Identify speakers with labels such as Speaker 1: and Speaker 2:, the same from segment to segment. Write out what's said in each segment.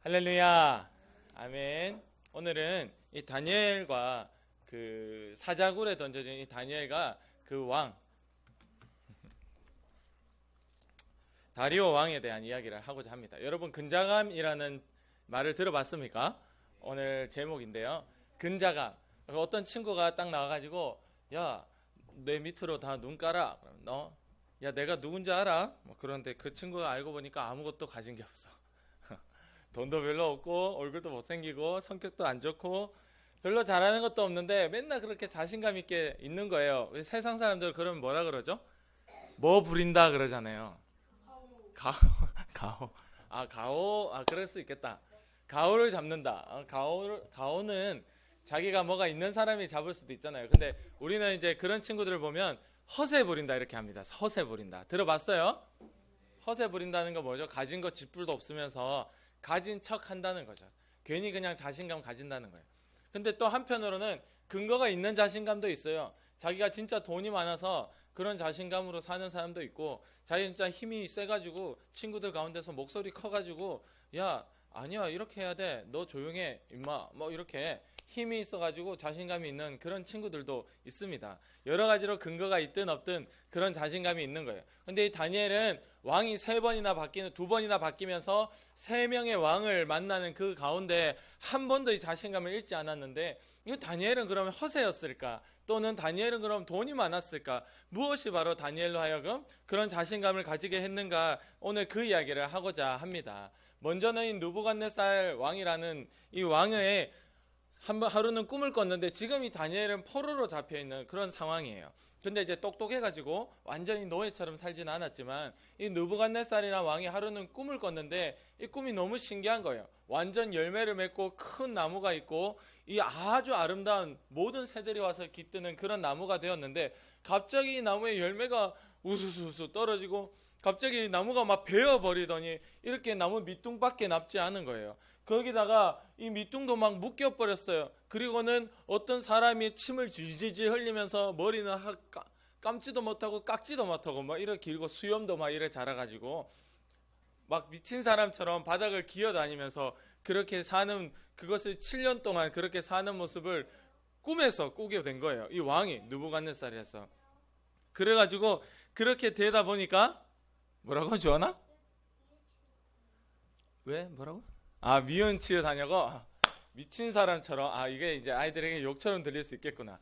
Speaker 1: 할렐루야. 아멘. 오늘은 이 다니엘과 그 사자굴에 던져진 이 다니엘과 그 왕 다리오 왕에 대한 이야기를 하고자 합니다. 여러분 근자감이라는 말을 들어봤습니까? 오늘 제목인데요. 근자감. 어떤 친구가 딱 나와가지고 야, 내 밑으로 다 눈 깔아. 그럼 야, 내가 누군지 알아? 그런데 그 친구가 알고 보니까 아무것도 가진 게 없어. 돈도 별로 없고 얼굴도 못생기고 성격도 안 좋고 별로 잘하는 것도 없는데 맨날 그렇게 자신감 있게 있는 거예요. 세상 사람들 그러면 뭐라 그러죠? 뭐 부린다 그러잖아요. 가오. 그럴 수 있겠다. 가오를 잡는다. 가오는 자기가 뭐가 있는 사람이 잡을 수도 있잖아요. 근데 우리는 이제 그런 친구들을 보면 허세 부린다 이렇게 합니다. 허세 부린다. 들어봤어요? 허세 부린다는 거 뭐죠? 가진 거 쥐뿔도 없으면서 가진 척 한다는 거죠. 괜히 그냥 자신감 가진다는 거예요. 근데 또 한편으로는 근거가 있는 자신감도 있어요. 자기가 진짜 돈이 많아서 그런 자신감으로 사는 사람도 있고, 자기 진짜 힘이 세가지고 친구들 가운데서 목소리 커가지고 야, 아니야, 이렇게 해야 돼, 너 조용해 임마, 뭐 이렇게 힘이 있어가지고 자신감이 있는 그런 친구들도 있습니다. 여러 가지로 근거가 있든 없든 그런 자신감이 있는 거예요. 근데 이 다니엘은 왕이 2번이나 바뀌면서 3명의 왕을 만나는 그 가운데 한 번도 이 자신감을 잃지 않았는데, 이거 다니엘은 그러면 허세였을까? 또는 다니엘은 그럼 돈이 많았을까? 무엇이 바로 다니엘로 하여금 그런 자신감을 가지게 했는가? 오늘 그 이야기를 하고자 합니다. 먼저는 이 느부갓네살 왕이라는 이 왕의 하루는 꿈을 꿨는데, 지금 이 다니엘은 포로로 잡혀있는 그런 상황이에요. 근데 이제 똑똑해가지고 완전히 노예처럼 살지는 않았지만, 이 느부갓네살이라는 왕이 하루는 꿈을 꿨는데 이 꿈이 너무 신기한 거예요. 완전 열매를 맺고 큰 나무가 있고 이 아주 아름다운 모든 새들이 와서 깃드는 그런 나무가 되었는데, 갑자기 이 나무에 열매가 우수수수 떨어지고 갑자기 나무가 막 베어버리더니 이렇게 나무 밑둥밖에 남지 않은 거예요. 거기다가 이 밑둥도 막 묶여버렸어요. 그리고는 어떤 사람이 침을 지지지 흘리면서 머리는 감지도 못하고 깎지도 못하고 막 이렇게 길고 수염도 막 이래 자라가지고 막 미친 사람처럼 바닥을 기어다니면서 그렇게 사는, 그것을 7년 동안 그렇게 사는 모습을 꿈에서 꾸게 된 거예요. 이 왕이 느부갓네살이라서. 그래가지고 그렇게 되다 보니까 뭐라고 주하나? 왜? 뭐라고? 미연치여 다녀고 미친 사람처럼, 이게 이제 아이들에게 욕처럼 들릴 수 있겠구나.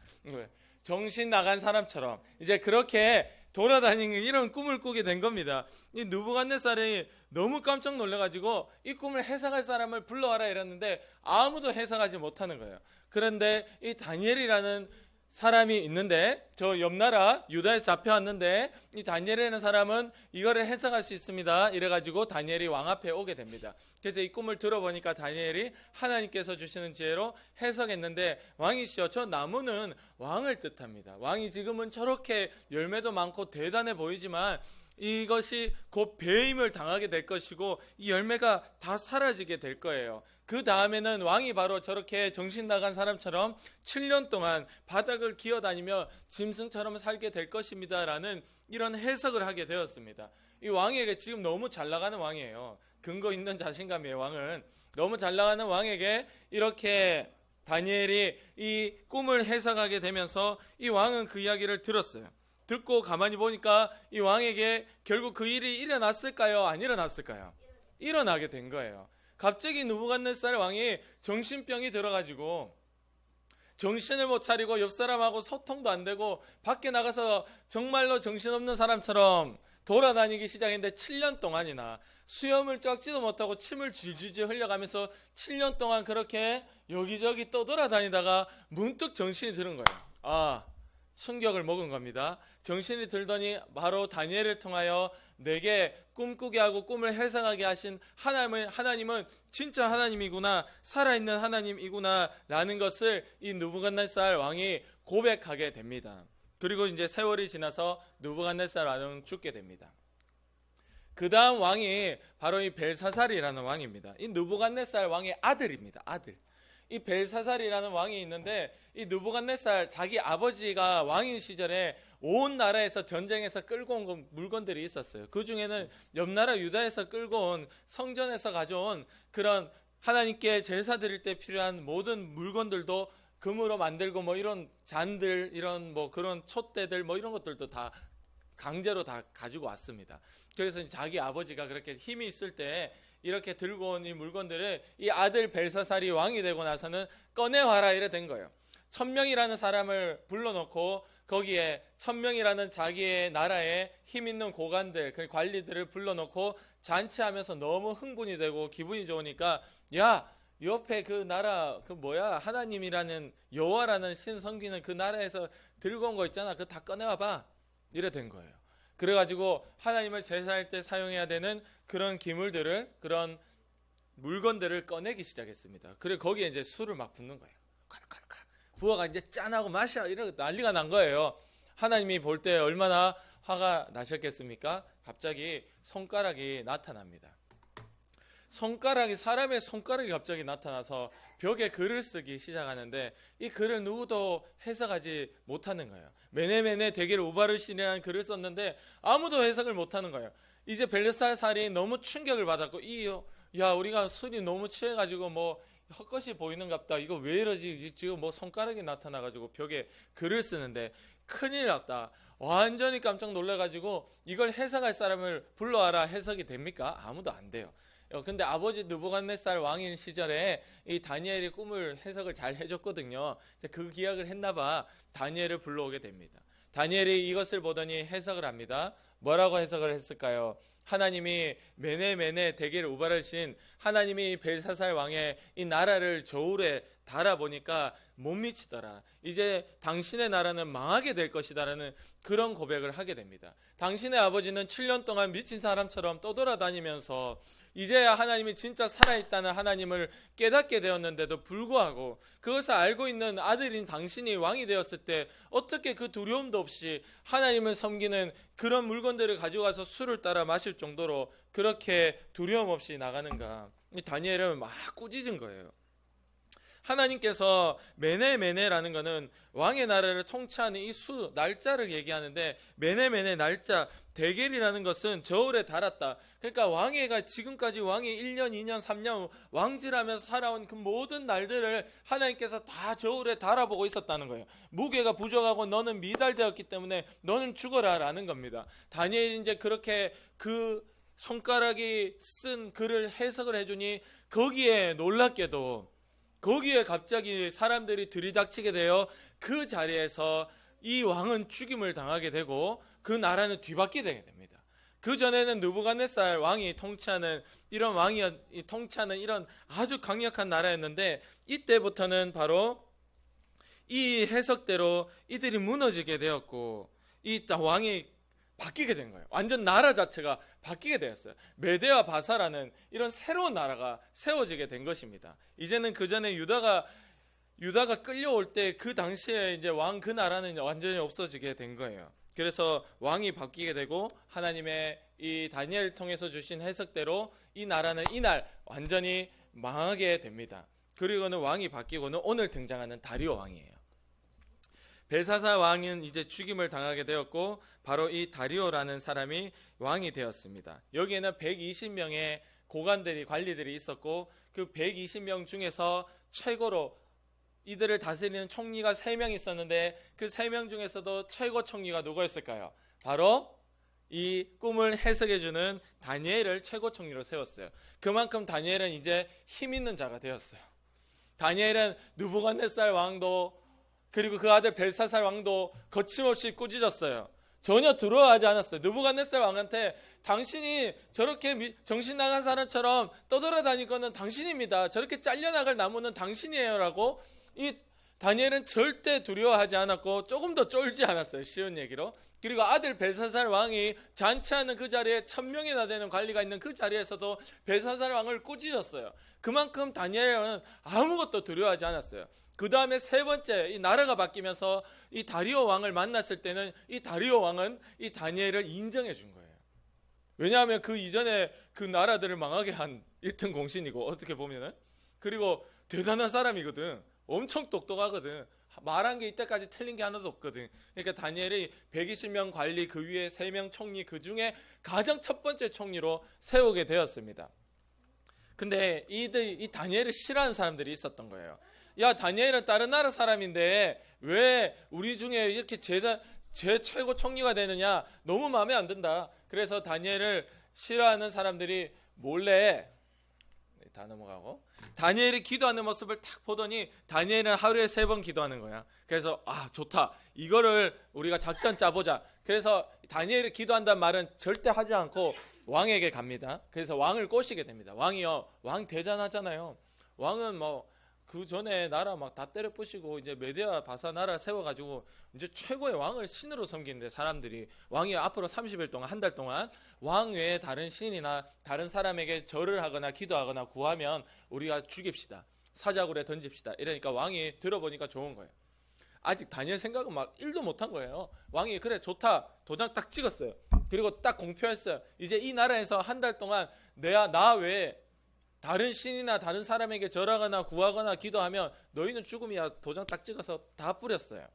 Speaker 1: 정신 나간 사람처럼 이제 그렇게 돌아다니는 이런 꿈을 꾸게 된 겁니다. 이 느부갓네살이 너무 깜짝 놀라가지고 이 꿈을 해석할 사람을 불러와라 이랬는데 아무도 해석하지 못하는 거예요. 그런데 이 다니엘이라는 사람이 있는데, 저 옆나라 유다에서 잡혀왔는데 이 다니엘이라는 사람은 이거를 해석할 수 있습니다. 이래가지고 다니엘이 왕 앞에 오게 됩니다. 그래서 이 꿈을 들어보니까 다니엘이 하나님께서 주시는 지혜로 해석했는데, 왕이시여, 저 나무는 왕을 뜻합니다. 왕이 지금은 저렇게 열매도 많고 대단해 보이지만 이것이 곧 배임을 당하게 될 것이고 이 열매가 다 사라지게 될 거예요. 그 다음에는 왕이 바로 저렇게 정신 나간 사람처럼 7년 동안 바닥을 기어다니며 짐승처럼 살게 될 것입니다 라는 이런 해석을 하게 되었습니다. 이 왕에게 지금 너무 잘 나가는 왕이에요. 근거 있는 자신감이에요. 왕은 너무 잘 나가는 왕에게 이렇게 다니엘이 이 꿈을 해석하게 되면서 이 왕은 그 이야기를 들었어요. 듣고 가만히 보니까 이 왕에게 결국 그 일이 일어났을까요? 안 일어났을까요? 일어나게 된 거예요. 갑자기 느부갓네살 왕이 정신병이 들어가지고 정신을 못 차리고 옆 사람하고 소통도 안 되고 밖에 나가서 정말로 정신없는 사람처럼 돌아다니기 시작했는데, 7년 동안이나 수염을 쩍지도 못하고 침을 질질 흘려가면서 7년 동안 그렇게 여기저기 떠돌아다니다가 문득 정신이 드는 거예요. 충격을 먹은 겁니다. 정신이 들더니 바로 다니엘을 통하여 내게 꿈꾸게 하고 꿈을 해석하게 하신 하나님은 진짜 하나님이구나, 살아있는 하나님이구나 라는 것을 이 느부갓네살 왕이 고백하게 됩니다. 그리고 이제 세월이 지나서 느부갓네살 왕은 죽게 됩니다. 그 다음 왕이 바로 이 벨사살이라는 왕입니다. 이 느부갓네살 왕의 아들입니다. 아들. 이 벨사살이라는 왕이 있는데, 이 느부갓네살 자기 아버지가 왕인 시절에 온 나라에서 전쟁에서 끌고 온 물건들이 있었어요. 그 중에는 옆나라 유다에서 끌고 온 성전에서 가져온 그런 하나님께 제사 드릴 때 필요한 모든 물건들도 금으로 만들고 뭐 이런 잔들, 이런 뭐 그런 촛대들 뭐 이런 것들도 다 강제로 다 가지고 왔습니다. 그래서 자기 아버지가 그렇게 힘이 있을 때 이렇게 들고 온 이 물건들을 이 아들 벨사살이 왕이 되고 나서는 꺼내와라 이래 된 거예요. 1000명이라는 사람을 불러놓고 거기에 1000명이라는 자기의 나라에 힘 있는 고관들, 그 관리들을 불러놓고 잔치하면서 너무 흥분이 되고 기분이 좋으니까, 야, 옆에 그 나라 그 뭐야, 하나님이라는 여호와라는 신 섬기는 그 나라에서 들고 온 거 있잖아, 그거 다 꺼내와봐 이래 된 거예요. 그래가지고 하나님을 제사할 때 사용해야 되는 그런 기물들을, 그런 물건들을 꺼내기 시작했습니다. 그리고 거기에 이제 술을 막 붓는 거예요. 칼칼칼 부어가 이제 짠하고 마셔 이러고 난리가 난 거예요. 하나님이 볼 때 얼마나 화가 나셨겠습니까? 갑자기 손가락이 나타납니다. 사람의 손가락이 갑자기 나타나서 벽에 글을 쓰기 시작하는데, 이 글을 누구도 해석하지 못하는 거예요. 메네메네 대기를 우바르시라는 글을 썼는데 아무도 해석을 못하는 거예요. 이제 벨사살이 너무 충격을 받았고, 야, 우리가 술이 너무 취해가지고 뭐 헛것이 보이는갑다, 이거 왜 이러지, 지금 뭐 손가락이 나타나가지고 벽에 글을 쓰는데 큰일 났다. 완전히 깜짝 놀라가지고 이걸 해석할 사람을 불러와라. 해석이 됩니까? 아무도 안 돼요. 근데 아버지 느부갓네살 왕인 시절에 이 다니엘이 꿈을 해석을 잘 해줬거든요. 그 기약을 했나봐 다니엘을 불러오게 됩니다. 다니엘이 이것을 보더니 해석을 합니다. 뭐라고 해석을 했을까요? 하나님이 메네메네 대기를 우바르신 하나님이 벨사살 왕의 이 나라를 저울에 달아보니까 못 미치더라. 이제 당신의 나라는 망하게 될 것이다라는 그런 고백을 하게 됩니다. 당신의 아버지는 7년 동안 미친 사람처럼 떠돌아다니면서 이제야 하나님이 진짜 살아있다는 하나님을 깨닫게 되었는데도 불구하고 그것을 알고 있는 아들인 당신이 왕이 되었을 때 어떻게 그 두려움도 없이 하나님을 섬기는 그런 물건들을 가지고 가서 술을 따라 마실 정도로 그렇게 두려움 없이 나가는가. 다니엘은 막 꾸짖은 거예요. 하나님께서 메네메네라는 것은 왕의 나라를 통치하는 이 날짜를 얘기하는데, 메네메네 날짜, 대겔이라는 것은 저울에 달았다. 그러니까 왕회가 지금까지 왕이 1년, 2년, 3년 왕질하면서 살아온 그 모든 날들을 하나님께서 다 저울에 달아보고 있었다는 거예요. 무게가 부족하고 너는 미달되었기 때문에 너는 죽어라 라는 겁니다. 다니엘이 이제 그렇게 그 손가락이 쓴 글을 해석을 해주니 거기에 놀랍게도 거기에 갑자기 사람들이 들이닥치게 되어 그 자리에서 이 왕은 죽임을 당하게 되고 그 나라는 뒤바뀌게 됩니다. 그 전에는 느부갓네살 왕이 통치하는 이런 통치하는 이런 아주 강력한 나라였는데, 이때부터는 바로 이 해석대로 이들이 무너지게 되었고 이 왕이 바뀌게 된 거예요. 완전 나라 자체가 바뀌게 되었어요. 메대와 바사라는 이런 새로운 나라가 세워지게 된 것입니다. 이제는 그 전에 유다가 끌려올 때 그 당시에 이제 왕 그 나라는 완전히 없어지게 된 거예요. 그래서 왕이 바뀌게 되고 하나님의 이 다니엘 통해서 주신 해석대로 이 나라는 이날 완전히 망하게 됩니다. 그리고는 왕이 바뀌고는 오늘 등장하는 다리오 왕이에요. 벨사살 왕은 이제 죽임을 당하게 되었고 바로 이 다리오라는 사람이 왕이 되었습니다. 여기에는 120명의 고관들이, 관리들이 있었고 그 120명 중에서 최고로 이들을 다스리는 총리가 3명 있었는데 그 3명 중에서도 최고 총리가 누구였을까요? 바로 이 꿈을 해석해주는 다니엘을 최고 총리로 세웠어요. 그만큼 다니엘은 이제 힘 있는 자가 되었어요. 다니엘은 느부갓네살 왕도 그리고 그 아들 벨사살 왕도 거침없이 꾸짖었어요. 전혀 두려워하지 않았어요. 느부갓네살 왕한테 당신이 저렇게 정신 나간 사람처럼 떠돌아다닐 거는 당신입니다. 저렇게 잘려나갈 나무는 당신이에요 라고 이 다니엘은 절대 두려워하지 않았고 조금 더 쫄지 않았어요. 쉬운 얘기로. 그리고 아들 벨사살 왕이 잔치하는 그 자리에 1000명이나 되는 관리가 있는 그 자리에서도 벨사살 왕을 꾸짖었어요. 그만큼 다니엘은 아무것도 두려워하지 않았어요. 그 다음에 세 번째 이 나라가 바뀌면서 이 다리오 왕을 만났을 때는 이 다리오 왕은 이 다니엘을 인정해 준 거예요. 왜냐하면 그 이전에 그 나라들을 망하게 한 1등 공신이고 어떻게 보면은, 그리고 대단한 사람이거든. 엄청 똑똑하거든. 말한 게 이때까지 틀린 게 하나도 없거든. 그러니까 다니엘이 120명 관리 그 위에 3명 총리 그 중에 가장 첫 번째 총리로 세우게 되었습니다. 근데 이 다니엘을 싫어하는 사람들이 있었던 거예요. 야, 다니엘은 다른 나라 사람인데 왜 우리 중에 이렇게 제 최고 총리가 되느냐, 너무 마음에 안 든다. 그래서 다니엘을 싫어하는 사람들이 몰래, 다 넘어가고, 다니엘이 기도하는 모습을 딱 보더니 다니엘은 하루에 3번 기도하는 거야. 그래서 좋다, 이거를 우리가 작전 짜보자. 그래서 다니엘이 기도한다는 말은 절대 하지 않고 왕에게 갑니다. 그래서 왕을 꼬시게 됩니다. 왕이요, 왕 대단하잖아요. 왕은 그 전에 나라 막 다 때려 부시고 이제 메디아 바사 나라 세워가지고 이제 최고의 왕을 신으로 섬기는데, 사람들이 왕이 앞으로 30일 동안, 한 달 동안 왕 외에 다른 신이나 다른 사람에게 절을 하거나 기도하거나 구하면 우리가 죽입시다, 사자굴에 던집시다. 이러니까 왕이 들어보니까 좋은 거예요. 아직 다니엘 생각은 막 1도 못한 거예요. 왕이 그래 좋다, 도장 딱 찍었어요. 그리고 딱 공표했어요. 이제 이 나라에서 한 달 동안 나 외에 다른 신이나 다른 사람에게 절하거나 구하거나 기도하면 너희는 죽음이야. 도장 딱 찍어서 다 뿌렸어요.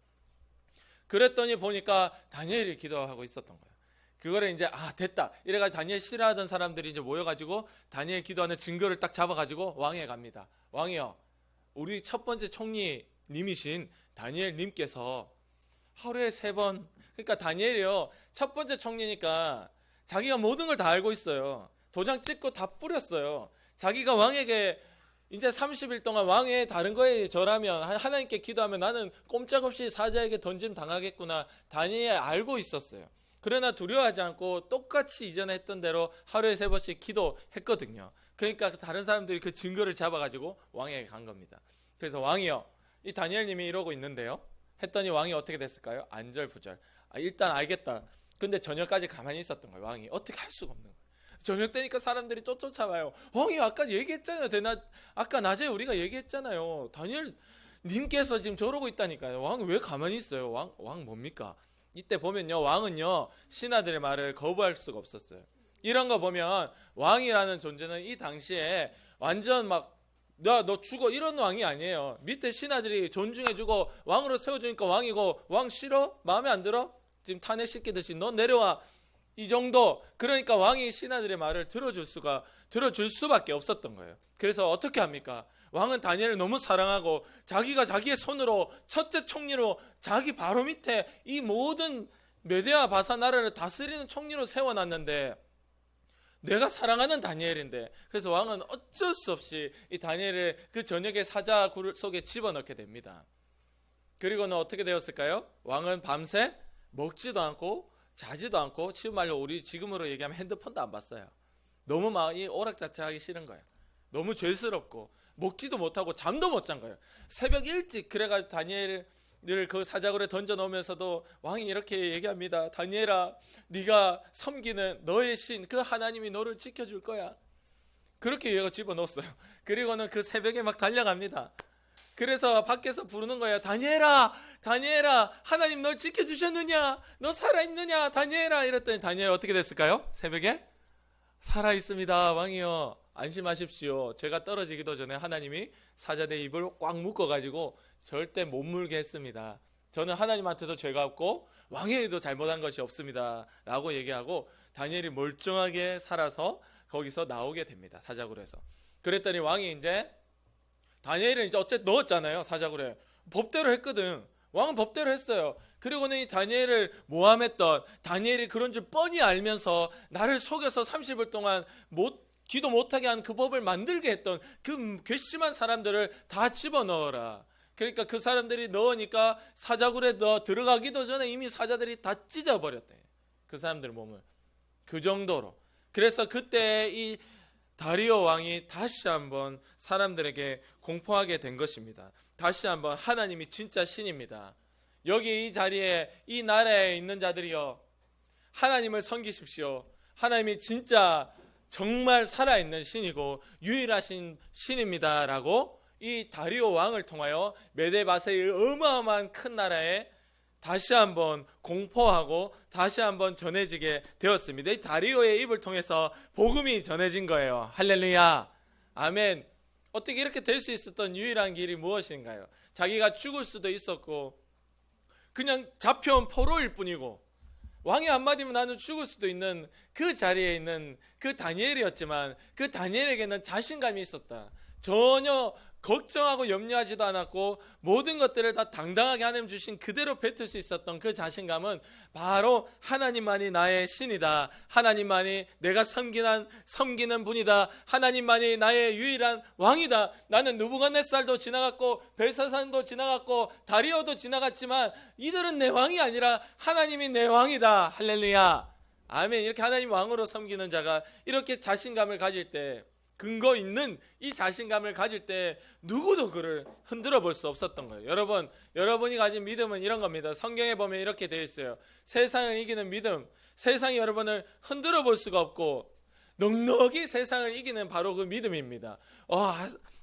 Speaker 1: 그랬더니 보니까 다니엘이 기도하고 있었던 거예요. 그거를 이제 됐다, 이래가지고 다니엘 싫어하던 사람들이 이제 모여가지고 다니엘 기도하는 증거를 딱 잡아가지고 왕에 갑니다. 왕이요, 우리 첫 번째 총리님이신 다니엘 님께서 하루에 3번, 그러니까 다니엘이요, 첫 번째 총리니까 자기가 모든 걸 다 알고 있어요. 도장 찍고 다 뿌렸어요. 자기가 왕에게 이제 30일 동안 왕의 다른 거에 절하면, 하나님께 기도하면 나는 꼼짝없이 사자에게 던짐 당하겠구나, 다니엘이 알고 있었어요. 그러나 두려워하지 않고 똑같이 이전에 했던 대로 하루에 3번씩 기도했거든요. 그러니까 다른 사람들이 그 증거를 잡아가지고 왕에게 간 겁니다. 그래서 왕이요, 이 다니엘님이 이러고 있는데요, 했더니 왕이 어떻게 됐을까요? 안절부절. 일단 알겠다. 근데 저녁까지 가만히 있었던 거예요. 왕이 어떻게 할 수가 없는 거예요. 저녁 때니까 사람들이 쫓아와요. 왕이 아까 얘기했잖아요. 아까 낮에 우리가 얘기했잖아요. 다니엘 님께서 지금 저러고 있다니까요. 왕은 왜 가만히 있어요? 왕 뭡니까? 이때 보면요, 왕은요, 신하들의 말을 거부할 수가 없었어요. 이런 거 보면 왕이라는 존재는 이 당시에 완전 막 너 죽어, 이런 왕이 아니에요. 밑에 신하들이 존중해주고 왕으로 세워주니까 왕이고, 왕 싫어? 마음에 안 들어? 지금 탄핵시키듯이 너 내려와, 이 정도. 그러니까 왕이 신하들의 말을 들어줄 수밖에 없었던 거예요. 그래서 어떻게 합니까? 왕은 다니엘을 너무 사랑하고 자기가 자기의 손으로 첫째 총리로 자기 바로 밑에 이 모든 메데아 바사 나라를 다스리는 총리로 세워놨는데, 내가 사랑하는 다니엘인데, 그래서 왕은 어쩔 수 없이 이 다니엘을 그 저녁에 사자굴 속에 집어넣게 됩니다. 그리고는 어떻게 되었을까요? 왕은 밤새 먹지도 않고 자지도 않고, 지금 말로 우리 지금으로 얘기하면 핸드폰도 안 봤어요. 너무 마음이 오락자락하기 싫은 거예요. 너무 죄스럽고 먹지도 못하고 잠도 못 잔 거예요. 새벽 일찍 그래가지고 다니엘을 그 사자굴에 던져 놓으면서도 왕이 이렇게 얘기합니다. 다니엘아, 네가 섬기는 너의 신, 그 하나님이 너를 지켜줄 거야. 그렇게 얘가 집어넣었어요. 그리고는 그 새벽에 막 달려갑니다. 그래서 밖에서 부르는 거예요. 다니엘아, 다니엘아, 하나님 널 지켜주셨느냐? 너 살아있느냐? 다니엘아. 이랬더니 다니엘 어떻게 됐을까요? 새벽에? 살아있습니다, 왕이요. 안심하십시오. 제가 떨어지기도 전에 하나님이 사자대 입을 꽉 묶어가지고 절대 못 물게 했습니다. 저는 하나님한테도 죄가 없고 왕에게도 잘못한 것이 없습니다 라고 얘기하고, 다니엘이 멀쩡하게 살아서 거기서 나오게 됩니다, 사자굴에서. 그랬더니 왕이 이제 다니엘을 이제 어쨌든 넣었잖아요, 사자굴에. 법대로 했거든. 왕은 법대로 했어요. 그리고는 이 다니엘을 모함했던, 다니엘이 그런 줄 뻔히 알면서 나를 속여서 30일 동안 기도 못하게 한 그 법을 만들게 했던 그 괘씸한 사람들을 다 집어넣어라. 그러니까 그 사람들이 넣으니까 사자굴에 들어가기도 전에 이미 사자들이 다 찢어버렸대, 그 사람들 몸을. 그 정도로. 그래서 그때 이 다리오 왕이 다시 한번 사람들에게 공포하게 된 것입니다. 다시 한번 하나님이 진짜 신입니다. 여기 이 자리에, 이 나라에 있는 자들이여, 하나님을 섬기십시오. 하나님이 진짜 정말 살아있는 신이고 유일하신 신입니다 라고 이 다리오 왕을 통하여 메데바세의 어마어마한 큰 나라에 다시 한번 공포하고 다시 한번 전해지게 되었습니다. 이 다리오의 입을 통해서 복음이 전해진 거예요. 할렐루야, 아멘. 어떻게 이렇게 될 수 있었던 유일한 길이 무엇인가요? 자기가 죽을 수도 있었고 그냥 잡혀온 포로일 뿐이고 왕이 한마디면 나는 죽을 수도 있는 그 자리에 있는 그 다니엘이었지만 그 다니엘에게는 자신감이 있었다. 전혀 걱정하고 염려하지도 않았고 모든 것들을 다 당당하게 하나님 주신 그대로 뱉을 수 있었던 그 자신감은 바로 하나님만이 나의 신이다. 하나님만이 내가 섬기는 분이다. 하나님만이 나의 유일한 왕이다. 나는 느부갓네살도 지나갔고 벨사산도 지나갔고 다리오도 지나갔지만 이들은 내 왕이 아니라 하나님이 내 왕이다. 할렐루야. 아멘. 이렇게 하나님 왕으로 섬기는 자가 이렇게 자신감을 가질 때, 근거 있는 이 자신감을 가질 때 누구도 그를 흔들어 볼 수 없었던 거예요. 여러분이 가진 믿음은 이런 겁니다. 성경에 보면 이렇게 되어 있어요. 세상을 이기는 믿음, 세상이 여러분을 흔들어 볼 수가 없고 넉넉히 세상을 이기는 바로 그 믿음입니다.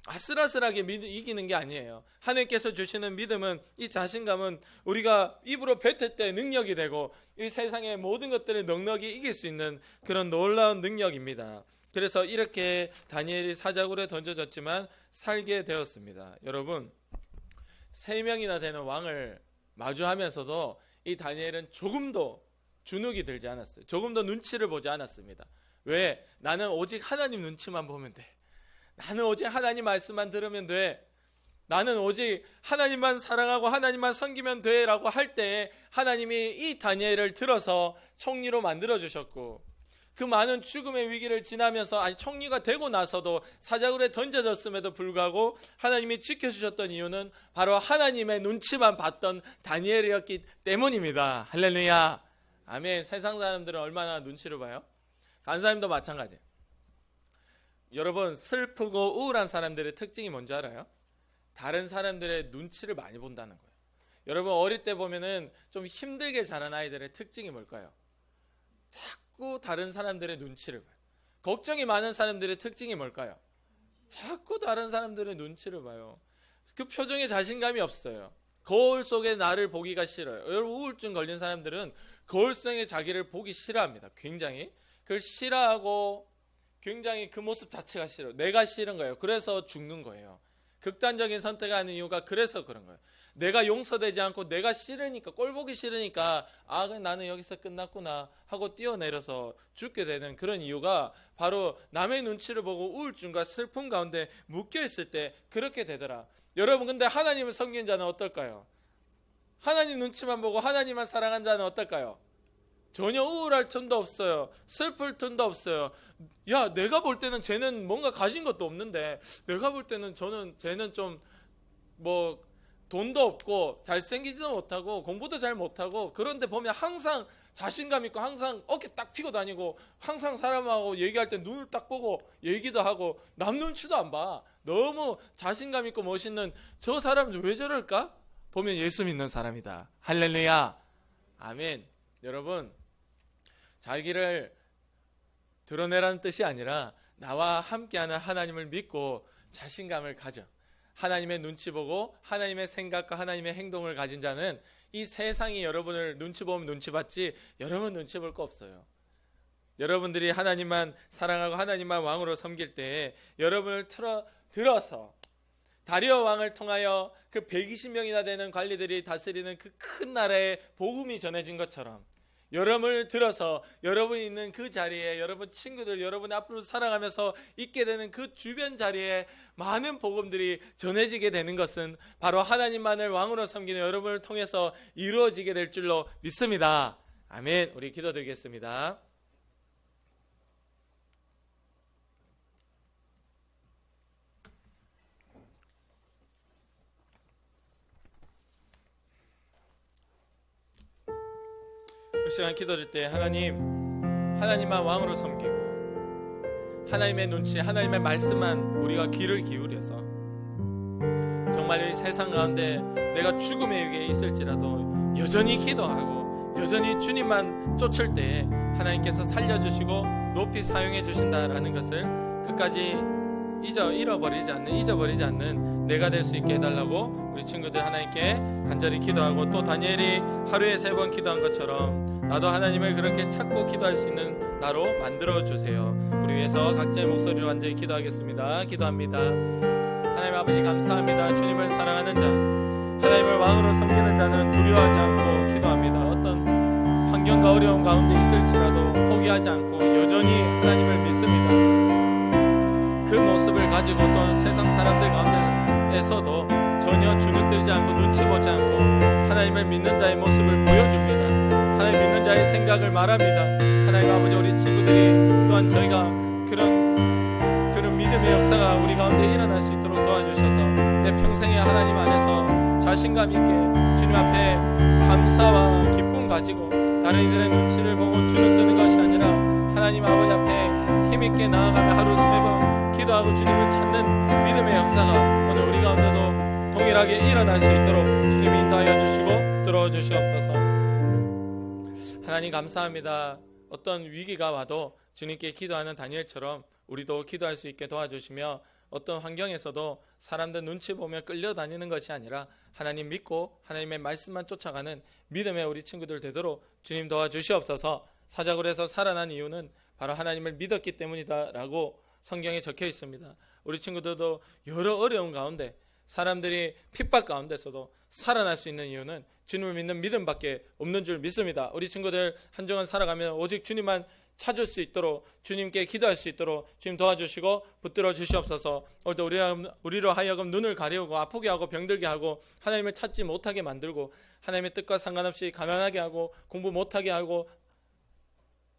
Speaker 1: 아슬아슬하게 이기는 게 아니에요. 하나님께서 주시는 믿음은, 이 자신감은 우리가 입으로 뱉을 때 능력이 되고 이 세상의 모든 것들을 넉넉히 이길 수 있는 그런 놀라운 능력입니다. 그래서 이렇게 다니엘이 사자굴에 던져졌지만 살게 되었습니다. 여러분, 3명이나 되는 왕을 마주하면서도 이 다니엘은 조금도 주눅이 들지 않았어요. 조금도 눈치를 보지 않았습니다. 왜? 나는 오직 하나님 눈치만 보면 돼. 나는 오직 하나님 말씀만 들으면 돼. 나는 오직 하나님만 사랑하고 하나님만 섬기면 돼 라고 할 때 하나님이 이 다니엘을 들어서 총리로 만들어주셨고, 그 많은 죽음의 위기를 지나면서 총리가 되고 나서도 사자굴에 던져졌음에도 불구하고 하나님이 지켜주셨던 이유는 바로 하나님의 눈치만 봤던 다니엘이었기 때문입니다. 할렐루야. 아멘. 세상 사람들은 얼마나 눈치를 봐요? 간사님도 마찬가지예요. 여러분, 슬프고 우울한 사람들의 특징이 뭔지 알아요? 다른 사람들의 눈치를 많이 본다는 거예요. 여러분, 어릴 때 보면은 좀 힘들게 자란 아이들의 특징이 뭘까요? 자꾸 다른 사람들의 눈치를 봐요. 걱정이 많은 사람들의 특징이 뭘까요? 자꾸 다른 사람들의 눈치를 봐요. 그 표정에 자신감이 없어요. 거울 속에 나를 보기가 싫어요. 여러분, 우울증 걸린 사람들은 거울 속에 자기를 보기 싫어합니다. 굉장히 그걸 싫어하고 굉장히 그 모습 자체가 싫어요. 내가 싫은 거예요. 그래서 죽는 거예요. 극단적인 선택을 하는 이유가 그래서 그런 거예요. 내가 용서되지 않고 내가 싫으니까, 꼴보기 싫으니까 나는 여기서 끝났구나 하고 뛰어내려서 죽게 되는 그런 이유가 바로 남의 눈치를 보고 우울증과 슬픔 가운데 묶여있을 때 그렇게 되더라. 여러분, 근데 하나님을 섬긴 자는 어떨까요? 하나님 눈치만 보고 하나님만 사랑한 자는 어떨까요? 전혀 우울할 틈도 없어요. 슬플 틈도 없어요. 야, 내가 볼 때는 쟤는 뭔가 가진 것도 없는데, 내가 볼 때는 쟤는 좀 돈도 없고 잘생기지도 못하고 공부도 잘 못하고, 그런데 보면 항상 자신감 있고 항상 어깨 딱 펴고 다니고 항상 사람하고 얘기할 때 눈을 딱 보고 얘기도 하고 남 눈치도 안 봐. 너무 자신감 있고 멋있는 저 사람은 왜 저럴까? 보면 예수 믿는 사람이다. 할렐루야. 아멘. 여러분, 자기를 드러내라는 뜻이 아니라 나와 함께하는 하나님을 믿고 자신감을 가져. 하나님의 눈치 보고 하나님의 생각과 하나님의 행동을 가진 자는 이 세상이 여러분을 눈치 보면 눈치 받지 여러분 눈치 볼 거 없어요. 여러분들이 하나님만 사랑하고 하나님만 왕으로 섬길 때 여러분을 들어서 다리오 왕을 통하여 그 120명이나 되는 관리들이 다스리는 그 큰 나라에 복음이 전해진 것처럼 여러분을 들어서 여러분이 있는 그 자리에 여러분 친구들, 여러분의 앞으로 살아가면서 있게 되는 그 주변 자리에 많은 복음들이 전해지게 되는 것은 바로 하나님만을 왕으로 섬기는 여러분을 통해서 이루어지게 될 줄로 믿습니다. 아멘. 우리 기도드리겠습니다. 그 시간 기도할 때 하나님만 왕으로 섬기고 하나님의 눈치, 하나님의 말씀만 우리가 귀를 기울여서 정말 이 세상 가운데 내가 죽음의 위기에 있을지라도 여전히 기도하고 여전히 주님만 쫓을 때 하나님께서 살려주시고 높이 사용해 주신다라는 것을 끝까지 잊어버리지 않는 내가 될 수 있게 해달라고 우리 친구들 하나님께 간절히 기도하고, 또 다니엘이 하루에 3번 기도한 것처럼 나도 하나님을 그렇게 찾고 기도할 수 있는 나로 만들어주세요. 우리 위해서 각자의 목소리로 완전히 기도하겠습니다. 기도합니다. 하나님 아버지, 감사합니다. 주님을 사랑하는 자, 하나님을 왕으로 섬기는 자는 두려워하지 않고 기도합니다. 어떤 환경과 어려움 가운데 있을지라도 포기하지 않고 여전히 하나님을 믿습니다. 그 모습을 가지고 또 세상 사람들 가운데에서도 전혀 주눅들지 않고 눈치 보지 않고 하나님을 믿는 자의 모습을 보여줍니다. 하나님 믿는 자의 생각을 말합니다. 하나님 아버지, 우리 친구들이 또한 저희가 그런 믿음의 역사가 우리 가운데 일어날 수 있도록 도와주셔서 내 평생에 하나님 안에서 자신감 있게 주님 앞에 감사와 기쁨 가지고 다른 이들의 눈치를 보고 주눅드는 것이 아니라 하나님 아버지 앞에 힘있게 나아가며 하루 3번 기도하고 주님을 찾는 믿음의 역사가 오늘 우리 가운데도 동일하게 일어날 수 있도록 주님이 인도하여 주시고 붙들어 주시옵소서. 하나님 감사합니다. 어떤 위기가 와도 주님께 기도하는 다니엘처럼 우리도 기도할 수 있게 도와주시며 어떤 환경에서도 사람들 눈치 보며 끌려다니는 것이 아니라 하나님 믿고 하나님의 말씀만 쫓아가는 믿음의 우리 친구들 되도록 주님 도와주시옵소서. 사자굴에서 살아난 이유는 바로 하나님을 믿었기 때문이다 라고 성경에 적혀 있습니다. 우리 친구들도 여러 어려움 가운데 사람들이 핍박 가운데서도 살아날 수 있는 이유는 주님을 믿는 믿음밖에 없는 줄 믿습니다. 우리 친구들 한 주간 살아가면 오직 주님만 찾을 수 있도록 주님께 기도할 수 있도록 주님 도와주시고 붙들어 주시옵소서. 오늘도 우리로 하여금 눈을 가리우고 아프게 하고 병들게 하고 하나님을 찾지 못하게 만들고 하나님의 뜻과 상관없이 가난하게 하고 공부 못하게 하고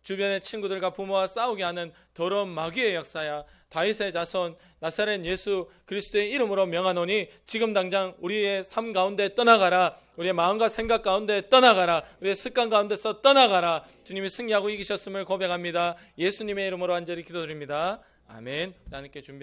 Speaker 1: 주변의 친구들과 부모와 싸우게 하는 더러운 마귀의 역사야 다윗의 자손 나사렛 예수 그리스도의 이름으로 명하노니 지금 당장 우리의 삶 가운데 떠나가라. 우리의 마음과 생각 가운데 떠나가라. 우리의 습관 가운데서 떠나가라. 주님이 승리하고 이기셨음을 고백합니다. 예수님의 이름으로 간절히 기도드립니다. 아멘. 하나님께 준비